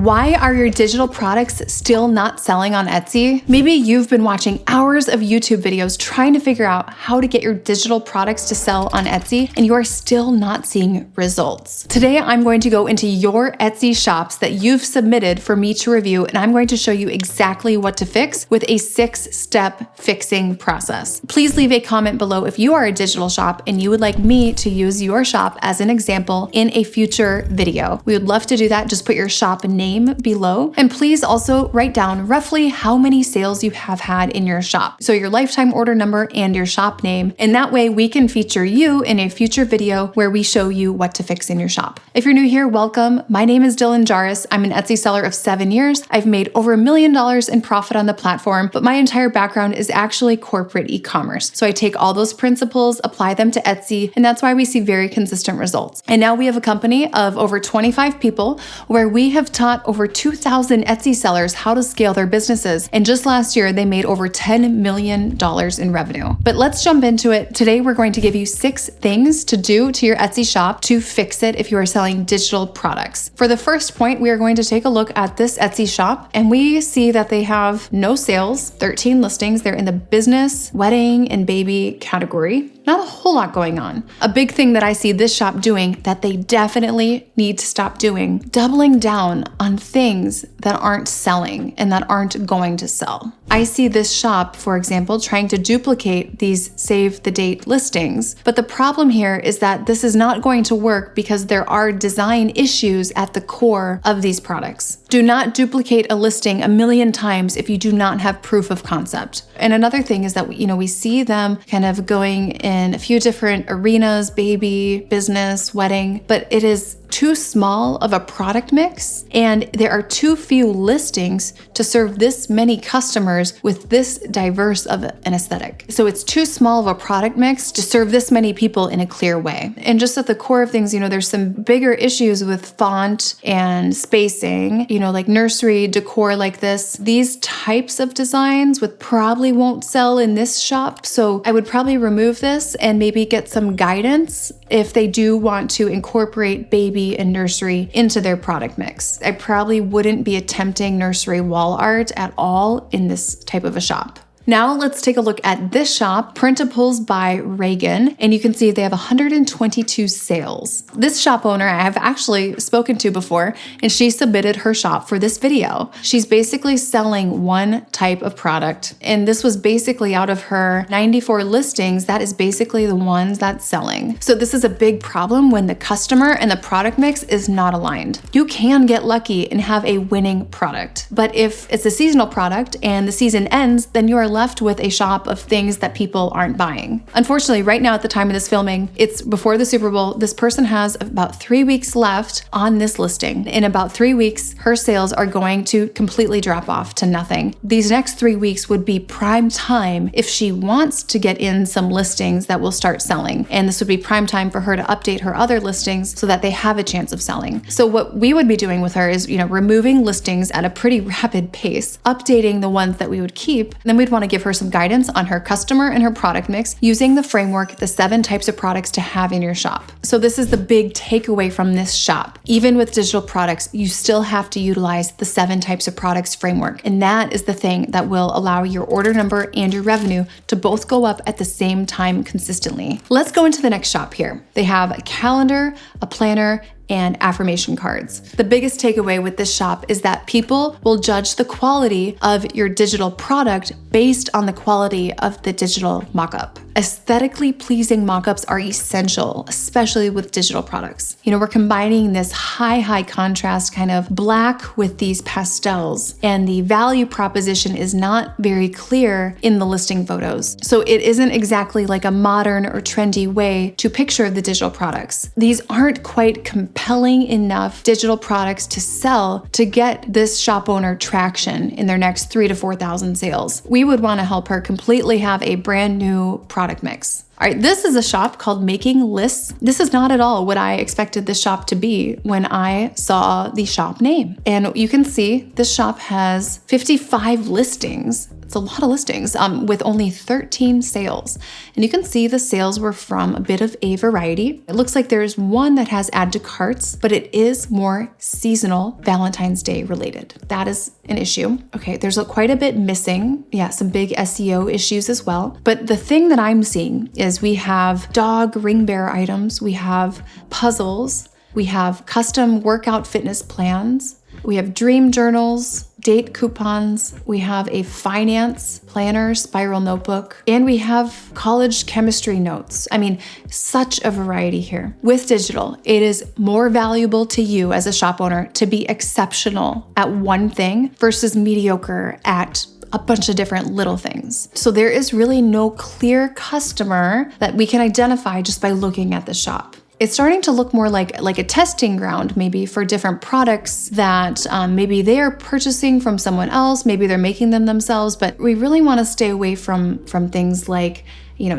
Why are your digital products still not selling on Etsy? Maybe you've been watching hours of YouTube videos trying to figure out how to get your digital products to sell on Etsy, and you are still not seeing results. Today, I'm going to go into your Etsy shops that you've submitted for me to review, and I'm going to show you exactly what to fix with a 6-step fixing process. Please leave a comment below if you are a digital shop and you would like me to use your shop as an example in a future video. We would love to do that. Just put your shop name below, and please also write down roughly how many sales you have had in your shop. So your lifetime order number and your shop name, and that way we can feature you in a future video where we show you what to fix in your shop. If you're new here, welcome. My name is Dylan Jarris. I'm an Etsy seller of 7 years. I've made over $1 million in profit on the platform, but my entire background is actually corporate e-commerce. So I take all those principles, apply them to Etsy, and that's why we see very consistent results. And now we have a company of over 25 people where we have taught over 2,000 Etsy sellers how to scale their businesses. And just last year, they made over $10 million in revenue. But let's jump into it. Today, we're going to give you 6 things to do to your Etsy shop to fix it if you are selling digital products. For the first point, we are going to take a look at this Etsy shop, and we see that they have no sales, 13 listings. They're in the business, wedding, and baby category. Not a whole lot going on. A big thing that I see this shop doing that they definitely need to stop doing, doubling down on things that aren't selling and that aren't going to sell. I see this shop, for example, trying to duplicate these save the date listings. But the problem here is that this is not going to work because there are design issues at the core of these products. Do not duplicate a listing 1 million times if you do not have proof of concept. And another thing is that we see them kind of going in a few different arenas, baby, business, wedding, but it is too small of a product mix, and there are too few listings to serve this many customers with this diverse of an aesthetic. So it's too small of a product mix to serve this many people in a clear way. And just at the core of things, there's some bigger issues with font and spacing, like nursery decor like this. These types of designs probably won't sell in this shop. So I would probably remove this and maybe get some guidance if they do want to incorporate baby and nursery into their product mix. I probably wouldn't be attempting nursery wall art at all in this type of a shop. Now let's take a look at this shop, Printables by Reagan, and you can see they have 122 sales. This shop owner I have actually spoken to before, and she submitted her shop for this video. She's basically selling one type of product, and this was basically out of her 94 listings, that is basically the ones that's selling. So this is a big problem when the customer and the product mix is not aligned. You can get lucky and have a winning product, but if it's a seasonal product and the season ends, then you are left with a shop of things that people aren't buying. Unfortunately, right now at the time of this filming, it's before the Super Bowl. This person has about 3 weeks left on this listing. In about 3 weeks, her sales are going to completely drop off to nothing. These next 3 weeks would be prime time if she wants to get in some listings that will start selling. And this would be prime time for her to update her other listings so that they have a chance of selling. So what we would be doing with her is, removing listings at a pretty rapid pace, updating the ones that we would keep. Then we'd want to give her some guidance on her customer and her product mix using the framework, the 7 types of products to have in your shop. So this is the big takeaway from this shop. Even with digital products, you still have to utilize the 7 types of products framework. And that is the thing that will allow your order number and your revenue to both go up at the same time consistently. Let's go into the next shop here. They have a calendar, a planner, and affirmation cards. The biggest takeaway with this shop is that people will judge the quality of your digital product based on the quality of the digital mockup. Aesthetically pleasing mockups are essential, especially with digital products. We're combining this high contrast kind of black with these pastels, and the value proposition is not very clear in the listing photos. So it isn't exactly like a modern or trendy way to picture the digital products. These aren't quite compelling enough digital products to sell to get this shop owner traction in their next 3,000 to 4,000 sales. We would want to help her completely have a brand new product mix. All right, this is a shop called Making Lists. This is not at all what I expected this shop to be when I saw the shop name. And you can see this shop has 55 listings. It's a lot of listings with only 13 sales. And you can see the sales were from a bit of a variety. It looks like there's one that has add to carts, but it is more seasonal Valentine's Day related. That is an issue. Okay, there's quite a bit missing. Yeah, some big SEO issues as well. But the thing that I'm seeing is we have dog ring bearer items, we have puzzles, we have custom workout fitness plans, we have dream journals, date coupons, we have a finance planner, spiral notebook, and we have college chemistry notes. I mean, such a variety here. With digital, it is more valuable to you as a shop owner to be exceptional at one thing versus mediocre at a bunch of different little things. So there is really no clear customer that we can identify just by looking at the shop. It's starting to look more like a testing ground, maybe for different products that maybe they are purchasing from someone else, maybe they're making them themselves, but we really want to stay away from things like,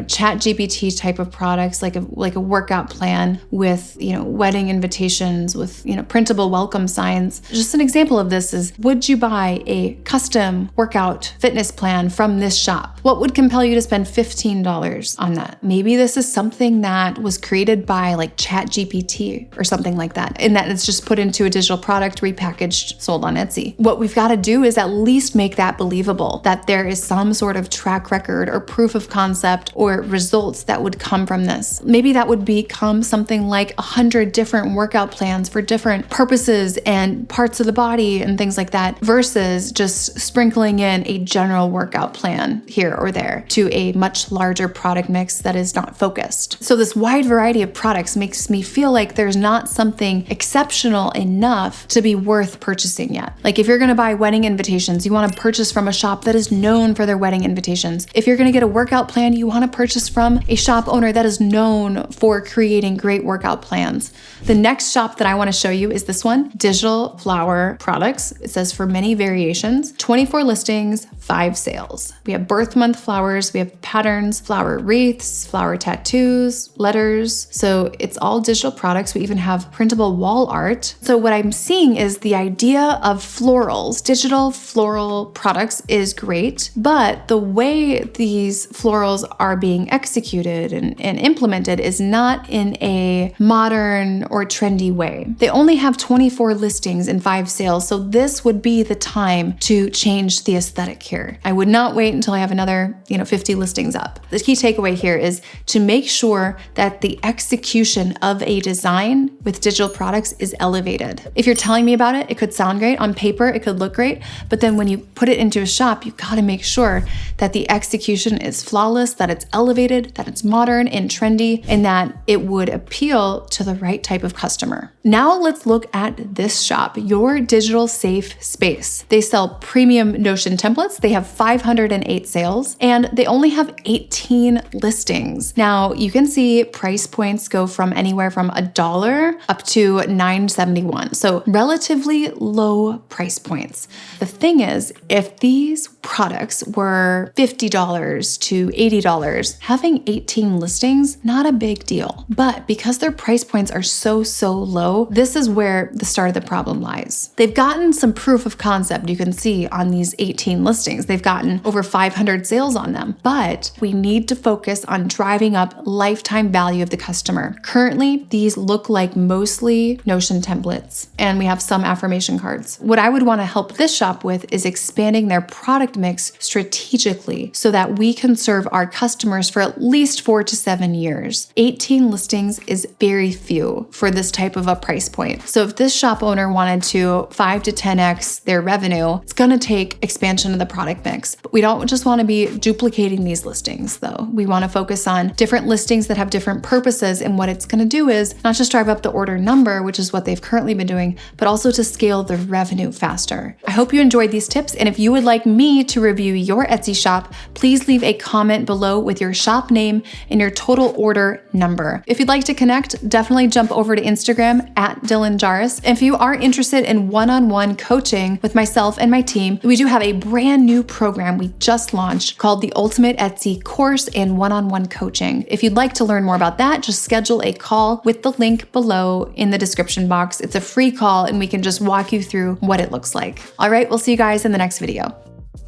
chat GPT type of products, like a workout plan with, wedding invitations with, printable welcome signs. Just an example of this is, would you buy a custom workout fitness plan from this shop? What would compel you to spend $15 on that? Maybe this is something that was created by like chat GPT or something like that, and that it's just put into a digital product, repackaged, sold on Etsy. What we've got to do is at least make that believable, that there is some sort of track record or proof of concept or results that would come from this. Maybe that would become something like 100 different workout plans for different purposes and parts of the body and things like that, versus just sprinkling in a general workout plan here or there to a much larger product mix that is not focused. So this wide variety of products makes me feel like there's not something exceptional enough to be worth purchasing yet. Like if you're gonna buy wedding invitations, you wanna purchase from a shop that is known for their wedding invitations. If you're gonna get a workout plan, you wanna purchase from a shop owner that is known for creating great workout plans. The next shop that I want to show you is this one, Digital Flower Products. It says for many variations, 24 listings, 5 sales. We have birth month flowers, we have patterns, flower wreaths, flower tattoos, letters. So it's all digital products. We even have printable wall art. So what I'm seeing is the idea of florals, digital floral products is great, but the way these florals are being executed and implemented is not in a modern or trendy way. They only have 24 listings and 5 sales, so this would be the time to change the aesthetic here. I would not wait until I have another, 50 listings up. The key takeaway here is to make sure that the execution of a design with digital products is elevated. If you're telling me about it, it could sound great on paper, it could look great, but then when you put it into a shop, you gotta make sure that the execution is flawless, that it's elevated, that it's modern and trendy, and that it would appeal to the right type of customer. Now let's look at this shop, Your Digital Safe Space. They sell premium Notion templates. They have 508 sales and they only have 18 listings. Now you can see price points go from anywhere from $1 up to $9.71. So relatively low price points. The thing is, if these products were $50 to $80, having 18 listings, not a big deal. But because their price points are so low, this is where the start of the problem lies. They've gotten some proof of concept, you can see on these 18 listings. They've gotten over 500 sales on them, but we need to focus on driving up lifetime value of the customer. Currently, these look like mostly Notion templates, and we have some affirmation cards. What I would want to help this shop with is expanding their product mix strategically so that we can serve our customers for at least 4 to 7 years. 18 listings is very few for this type of a price point. So if this shop owner wanted to 5 to 10x their revenue, it's going to take expansion of the product mix. But we don't just want to be duplicating these listings though. We want to focus on different listings that have different purposes, and what it's going to do is not just drive up the order number, which is what they've currently been doing, but also to scale the revenue faster. I hope you enjoyed these tips, and if you would like me to review your Etsy shop, please leave a comment below with your shop name and your total order number. If you'd like to connect, definitely jump over to Instagram at Dylan Jarris. And if you are interested in one-on-one coaching with myself and my team, we do have a brand new program we just launched called the Ultimate Etsy Course and One-on-One Coaching. If you'd like to learn more about that, just schedule a call with the link below in the description box. It's a free call and we can just walk you through what it looks like. All right, we'll see you guys in the next video.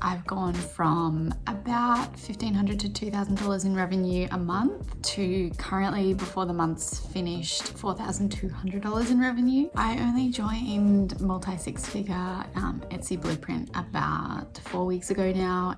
I've gone from about $1,500 to $2,000 in revenue a month to currently, before the month's finished, $4,200 in revenue. I only joined multi-six-figure Etsy Blueprint about 4 weeks ago now,